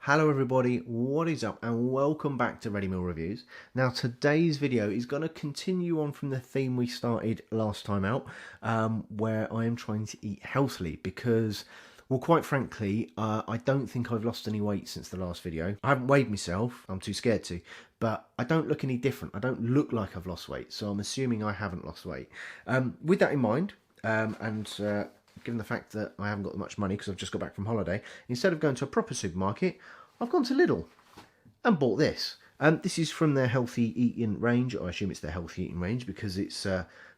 Hello everybody, what is up and welcome back to Ready Meal Reviews. Now today's video is going to continue on from the theme we started last time out, where I am trying to eat healthily because, well, quite frankly, I don't think I've lost any weight since the last video. I haven't weighed myself, I'm too scared to, but I don't look any different. I don't look like I've lost weight, so I'm assuming I haven't lost weight. With that in mind, given the fact that I haven't got much money because I've just got back from holiday, instead of going to a proper supermarket, I've gone to Lidl and bought this. This is from their healthy eating range. I assume it's their healthy eating range because it's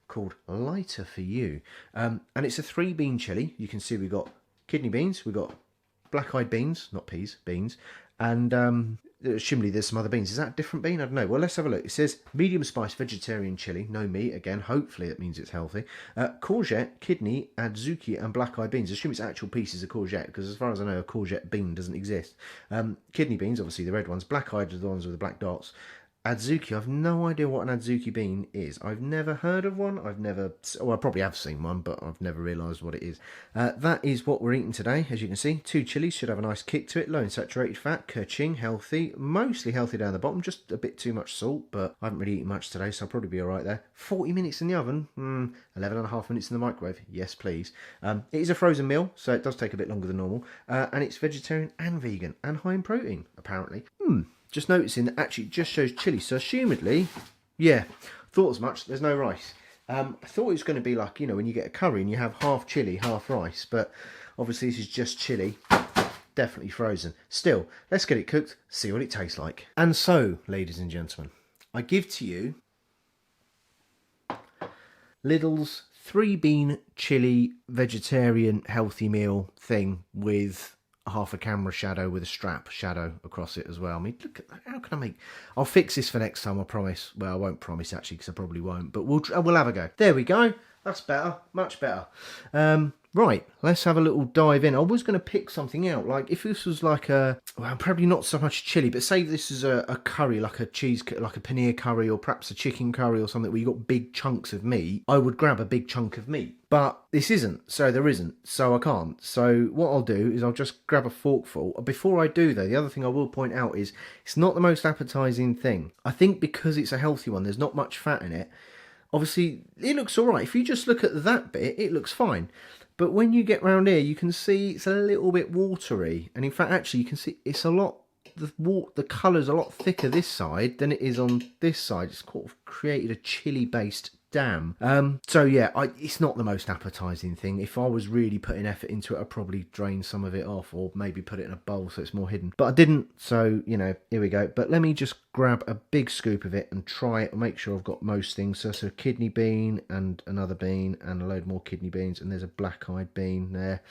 called Lighter For You. And it's a 3-bean chili. You can see we've got kidney beans, we've got black-eyed beans, not peas, beans, and Chimley, there's some other beans. Is that a different bean? I don't know. Well, let's have a look. It says medium spice vegetarian chili, no meat. Again, hopefully it means it's healthy. Courgette, kidney, adzuki, and black-eyed beans. I assume it's actual pieces of courgette because as far as I know, a courgette bean doesn't exist. Kidney beans, obviously the red ones. Black-eyed are the ones with the black dots. Adzuki, I've no idea what an adzuki bean is. I've never heard of one. I probably have seen one, but I've never realised what it is. That is what we're eating today, as you can see. 2 chilies, should have a nice kick to it. Low in saturated fat, ka-ching, healthy. Mostly healthy down the bottom, just a bit too much salt, but I haven't really eaten much today, so I'll probably be alright there. 40 minutes in the oven, 11 and a half minutes in the microwave. Yes, please. It is a frozen meal, so it does take a bit longer than normal. And it's vegetarian and vegan, and high in protein, apparently. Just noticing that actually it just shows chili, so assumedly, yeah, thought as much, there's no rice. I thought it was going to be like, you know, when you get a curry and you have half chili, half rice, but obviously this is just chili, definitely frozen. Still, let's get it cooked, see what it tastes like. And so, ladies and gentlemen, I give to you Lidl's 3-bean chili vegetarian healthy meal thing with half a camera shadow with a strap shadow across it as well. I mean, look at that. How can I make... I'll fix this for next time, I promise. Well, I won't promise, actually, because I probably won't. But we'll have a go. There we go. That's better. Much better. Right, let's have a little dive in. I was going to pick something out. Like, if this was like a... Well, probably not so much chili, but say this is a curry, like a cheese, like a paneer curry, or perhaps a chicken curry or something where you've got big chunks of meat. I would grab a big chunk of meat. But this isn't, so there isn't, so I can't. So what I'll do is I'll just grab a forkful. Before I do, though, the other thing I will point out is it's not the most appetising thing. I think because it's a healthy one, there's not much fat in it. Obviously, it looks all right. If you just look at that bit, it looks fine. But when you get round here, you can see it's a little bit watery. And in fact, actually, you can see it's a lot... The colour's a lot thicker this side than it is on this side. It's sort of created a chili-based dam. So yeah, it's not the most appetising thing. If I was really putting effort into it, I'd probably drain some of it off or maybe put it in a bowl so it's more hidden. But I didn't, so, you know, here we go. But let me just grab a big scoop of it and try it and make sure I've got most things. So a kidney bean and another bean and a load more kidney beans. And there's a black-eyed bean there.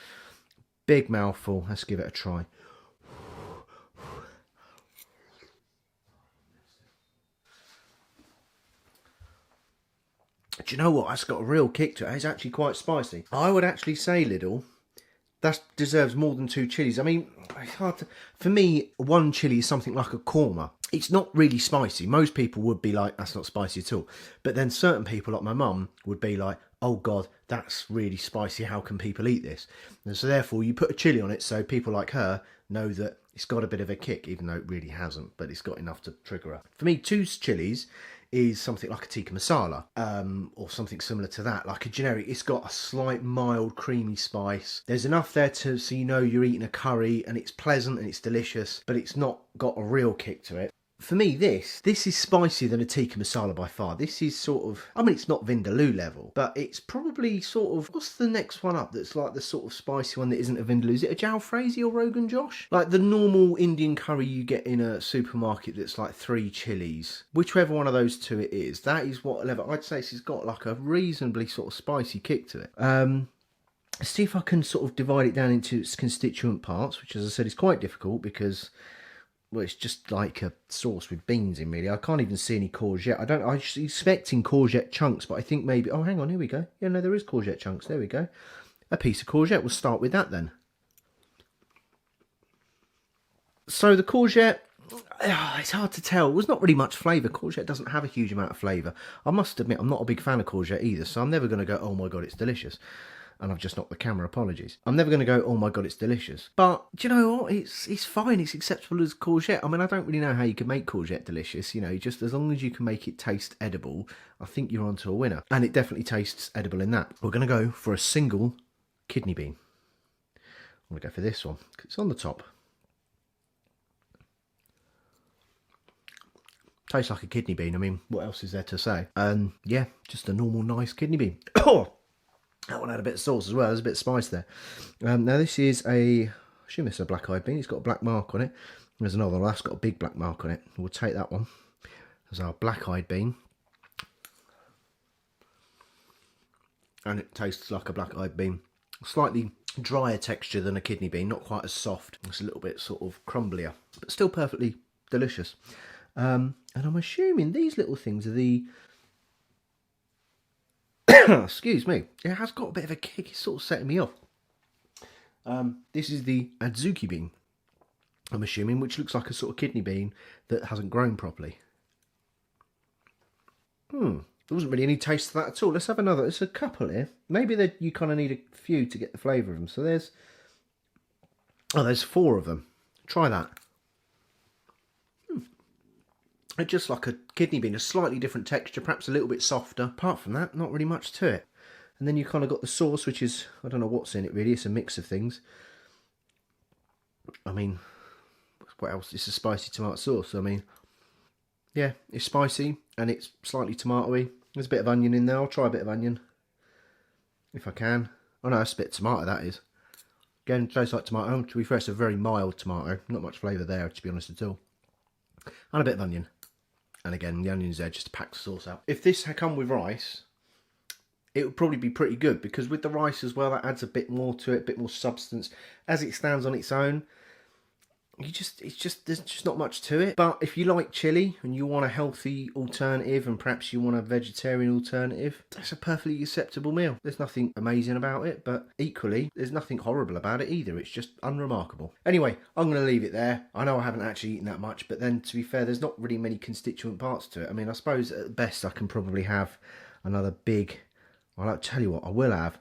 Big mouthful. Let's give it a try. Do you know what? That's got a real kick to it. It's actually quite spicy. I would actually say, Lidl, that deserves more than 2 chilies. I mean, it's hard to... For me, 1 chili is something like a korma. It's not really spicy. Most people would be like, that's not spicy at all. But then certain people, like my mum, would be like, oh God, that's really spicy. How can people eat this? And so therefore, you put a chili on it so people like her know that it's got a bit of a kick, even though it really hasn't. But it's got enough to trigger her. For me, 2 chilies is something like a tikka masala, or something similar to that, like a generic. It's got a slight mild creamy spice. There's enough there so you know you're eating a curry and it's pleasant and it's delicious, but it's not got a real kick to it. For me, this is spicier than a tikka masala by far. This is sort of, I mean, it's not vindaloo level, but it's probably sort of, what's the next one up that's like the sort of spicy one that isn't a vindaloo? Is it a jalfrezi or Rogan Josh? Like the normal Indian curry you get in a supermarket that's like 3 chilies. Whichever one of those 2 it is, that is what level. I'd say it's got like a reasonably sort of spicy kick to it. Let's see if I can sort of divide it down into its constituent parts, which as I said is quite difficult because... well, it's just like a sauce with beans in, really. I can't even see any courgette. I was expecting courgette chunks, but I think maybe... Oh, hang on, here we go. Yeah, no, there is courgette chunks. There we go. A piece of courgette. We'll start with that then. So the courgette... it's hard to tell. There's not really much flavour. Courgette doesn't have a huge amount of flavour. I must admit, I'm not a big fan of courgette either, so I'm never going to go, oh my God, it's delicious. and I've just knocked the camera, apologies. I'm never going to go, oh my god, it's delicious. But, do you know what? It's fine, it's acceptable as courgette. I mean, I don't really know how you can make courgette delicious, you know, just as long as you can make it taste edible, I think you're onto a winner. And it definitely tastes edible in that. We're going to go for a single kidney bean. I'm going to go for this one, because it's on the top. Tastes like a kidney bean. I mean, what else is there to say? Yeah, just a normal, nice kidney bean. Oh, that one had a bit of sauce as well. There's a bit of spice there. Now, this is I assume it's a black-eyed bean. It's got a black mark on it. There's another one that's got a big black mark on it. We'll take that one. There's our black-eyed bean. And it tastes like a black-eyed bean. Slightly drier texture than a kidney bean. Not quite as soft. It's a little bit sort of crumblier. But still perfectly delicious. And I'm assuming these little things are the... Excuse me. It has got a bit of a kick. It's sort of setting me off. This is the adzuki bean, I'm assuming, which looks like a sort of kidney bean that hasn't grown properly. There wasn't really any taste to that at all. Let's have another. There's a couple here. Maybe you kind of need a few to get the flavour of them. So there's 4 of them. Try that. It's just like a kidney bean, a slightly different texture, perhaps a little bit softer. Apart from that, not really much to it. And then you kind of got the sauce, which is, I don't know what's in it really. It's a mix of things. I mean, what else? It's a spicy tomato sauce. I mean, yeah, it's spicy and it's slightly tomatoey. There's a bit of onion in there. I'll try a bit of onion if I can. Oh no, it's a bit of tomato, that is. Again, it tastes like tomato. To be fair, it's a very mild tomato. Not much flavour there, to be honest at all. And a bit of onion. And again, the onion's there just to pack the sauce out. If this had come with rice, it would probably be pretty good, because with the rice as well, that adds a bit more to it, a bit more substance. As it stands on its own, there's just not much to it. But if you like chili and you want a healthy alternative, and perhaps you want a vegetarian alternative, that's a perfectly acceptable meal. There's nothing amazing about it, but equally, there's nothing horrible about it either. It's just unremarkable. Anyway, I'm going to leave it there. I know I haven't actually eaten that much, but then to be fair, there's not really many constituent parts to it. I mean, I suppose at best I can probably have another big... Well, I'll tell you what, I will have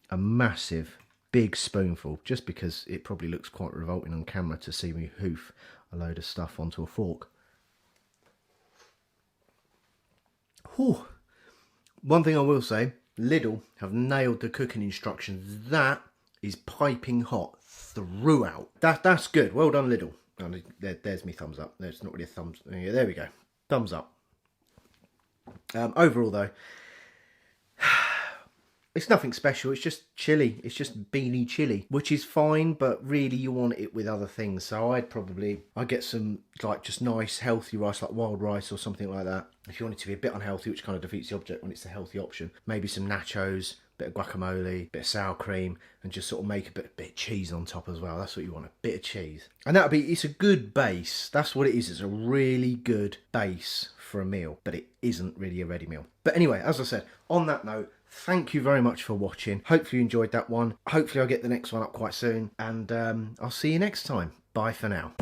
a massive... big spoonful, just because it probably looks quite revolting on camera to see me hoof a load of stuff onto a fork. Whew. One thing I will say, Lidl have nailed the cooking instructions. That is piping hot throughout. That's good. Well done, Lidl. Oh, there's me thumbs up. There's not really a thumbs. Yeah, there we go. Thumbs up. Overall though, it's nothing special, it's just chili. It's just beanie chili, which is fine, but really you want it with other things. So I'd get some like just nice healthy rice, like wild rice or something like that. If you want it to be a bit unhealthy, which kind of defeats the object when it's a healthy option. Maybe some nachos, bit of guacamole, bit of sour cream, and just sort of make a bit of cheese on top as well. That's what you want, a bit of cheese. And it's a good base. That's what it is. It's a really good base for a meal, but it isn't really a ready meal. But anyway, as I said, on that note, thank you very much for watching. Hopefully you enjoyed that one. Hopefully I'll get the next one up quite soon. And I'll see you next time. Bye for now.